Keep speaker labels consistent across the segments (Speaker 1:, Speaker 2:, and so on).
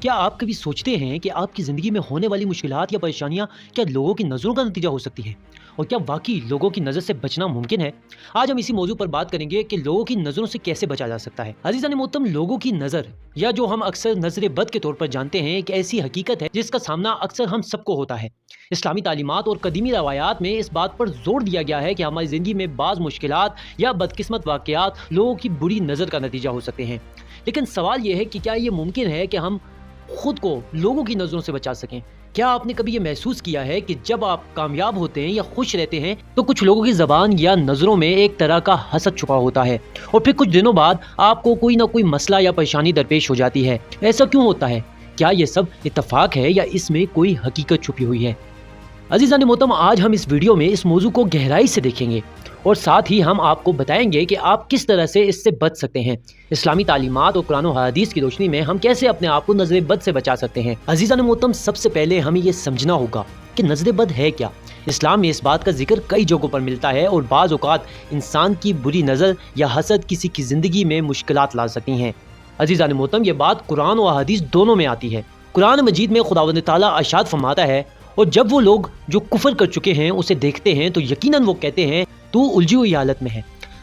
Speaker 1: क्या आप कभी सोचते हैं कि आपकी ज़िंदगी में होने वाली मुश्किलात या परेशानियाँ क्या लोगों की नज़रों का नतीजा हो सकती हैं? और क्या वाक़ई लोगों की नज़र से बचना मुमकिन है? आज हम इसी मौजू पर बात करेंगे कि लोगों की नज़रों से कैसे बचा जा सकता है। अज़ीज़ान मोहतरम, लोगों की नज़र या जो हम अक्सर नज़र बद के तौर पर जानते हैं, एक ऐसी हकीकत है जिसका सामना अक्सर हम सबको होता है। इस्लामी तालीमात और कदीमी रवायात में इस बात पर जोर दिया गया है कि हमारी ज़िंदगी में बाज़ मुश्किलात या बदकिस्मत वाक़यात लोगों की बुरी नज़र का नतीजा हो सकते हैं। लेकिन सवाल ये है कि क्या ये मुमकिन है कि हम खुद को लोगों की नज़रों से बचा सकें? क्या आपने कभी ये महसूस किया है कि जब आप कामयाब होते हैं या खुश रहते हैं तो कुछ लोगों की ज़बान या नज़रों में एक तरह का हसद छुपा होता है और फिर कुछ दिनों बाद आपको कोई ना कोई मसला या परेशानी दरपेश हो जाती है? ऐसा क्यों होता है? क्या ये सब इत्तफाक है या इसमें कोई हकीकत छुपी हुई है? अज़ीज़ान मोहतरम, आज हम इस वीडियो में इस मौजू को गहराई से देखेंगे और साथ ही हम आपको बताएंगे कि आप किस तरह से इससे बच सकते हैं। इस्लामी तालीमात और कुरान और हदीस की रोशनी में हम कैसे अपने आप को नज़र बद से बचा सकते हैं। अज़ीज़ान मोहतरम, सबसे पहले हमें ये समझना होगा कि नज़र बद है क्या। इस्लाम में इस बात का जिक्र कई जगहों पर मिलता है और बाज़ औक़ात इंसान की बुरी नज़र या हसद किसी की ज़िंदगी में मुश्किलात ला सकती हैं। अज़ीज़ान मोहतरम, ये बात कुरान और हदीस दोनों में आती है। कुरान मजीद में खुदावंद तआला इरशाद फरमाता है, और जब वो लोग जो कुफर कर चुके हैं उसे देखते हैं तो यकीनन वो कहते हैं तू उलझी हुई हालत में है।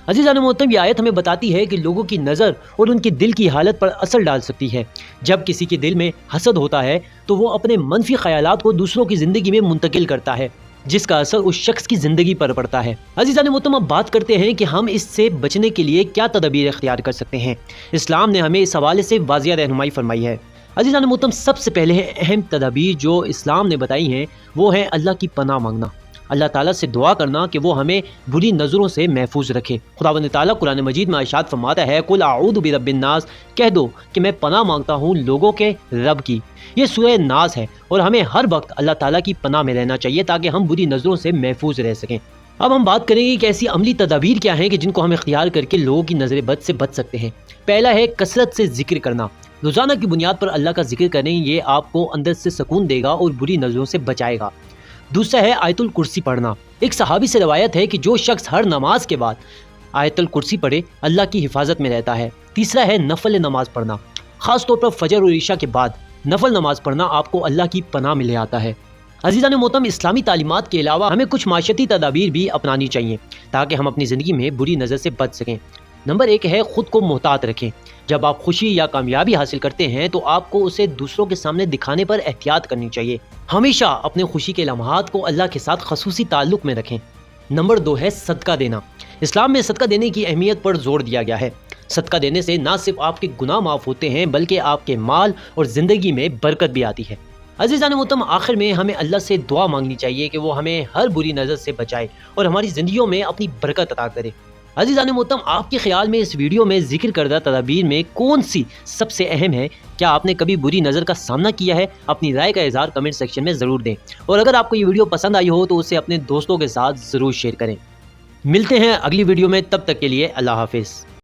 Speaker 1: अज़ीज़ान मोहतरम, ये आयत हमें बताती है कि लोगों की नज़र और उनके दिल की हालत पर असर डाल सकती है। जब किसी के दिल में हसद होता है तो वो अपने मनफी ख्यालात को दूसरों की ज़िंदगी में मुंतकिल करता है, जिसका असर उस शख्स की ज़िंदगी पर पड़ता है। अज़ीज़ान मोहतरम, अब बात करते हैं कि हम इससे बचने के लिए क्या तदबीर इख्तियार कर सकते हैं। इस्लाम ने हमें इस हवाले से वाज़िया रहनुमाई फरमाई है। अज़ीज़ान मोहतरम, सबसे पहले अहम तदबीर जो इस्लाम ने बताई हैं वो है अल्लाह की पनाह मांगना, अल्लाह ताला से दुआ करना कि वो हमें बुरी नज़रों से महफूज रखे। खुदावंद ताला कुरान मजीद में इरशाद फरमाता है, कुल आऊज़ु बिरब्बिन नास, कह दो कि मैं पनाह मांगता हूँ लोगों के रब की। ये सूरह नास है और हमें हर वक्त अल्लाह ताला की पनाह में रहना चाहिए ताकि हम बुरी नज़रों से महफूज रह सकें। अब हम बात करेंगे कि ऐसी अमली तदाबीर क्या हैं कि जिनको हम इख्तियार करके लोगों की नज़र बद से बच सकते हैं। पहला है कसरत से जिक्र करना। रोज़ाना की बुनियाद पर अल्लाह का जिक्र करें, ये आपको अंदर से सुकून देगा और बुरी नज़रों से बचाएगा। दूसरा है आयतुल कुर्सी पढ़ना। एक सहाबी से रवायत है कि जो शख्स हर नमाज के बाद आयतुल कुर्सी पढ़े अल्लाह की हिफाजत में रहता है। तीसरा है नफल नमाज पढ़ना। ख़ास तौर पर फजर और ईशा के बाद नफल नमाज पढ़ना आपको अल्लाह की पनाह में ले आता है। अज़ीज़ान मोहतरम, इस्लामी तालीमात के अलावा हमें कुछ माशरती तदाबीर भी अपनानी चाहिए ताकि हम अपनी ज़िंदगी में बुरी नज़र से बच सकें। नंबर 1 है ख़ुद को मोहतात रखें। जब आप खुशी या कामयाबी हासिल करते हैं तो आपको उसे दूसरों के सामने दिखाने पर एहतियात करनी चाहिए। हमेशा अपने खुशी के लम्हात को अल्लाह के साथ खसूसी ताल्लुक़ में रखें। नंबर 2 है सदका देना। इस्लाम में सदका देने की अहमियत पर जोर दिया गया है। सदका देने से ना सिर्फ आपके गुनाह माफ़ होते हैं बल्कि आपके माल और ज़िंदगी में बरकत भी आती है। अज़ीज़ान मोहतरम, आखिर में हमें अल्लाह से दुआ मांगनी चाहिए कि वो हमें हर बुरी नज़र से बचाए और हमारी ज़िंदगियों में अपनी बरकत अता करे। अज़ीज़ान मोहतरम, आपके ख्याल में इस वीडियो में जिक्र करदा तदाबीर में कौन सी सबसे अहम है? क्या आपने कभी बुरी नज़र का सामना किया है? अपनी राय का इज़हार कमेंट सेक्शन में ज़रूर दें और अगर आपको ये वीडियो पसंद आई हो तो उसे अपने दोस्तों के साथ ज़रूर शेयर करें। मिलते हैं अगली वीडियो में, तब तक के लिए अल्लाह हाफ़िज़।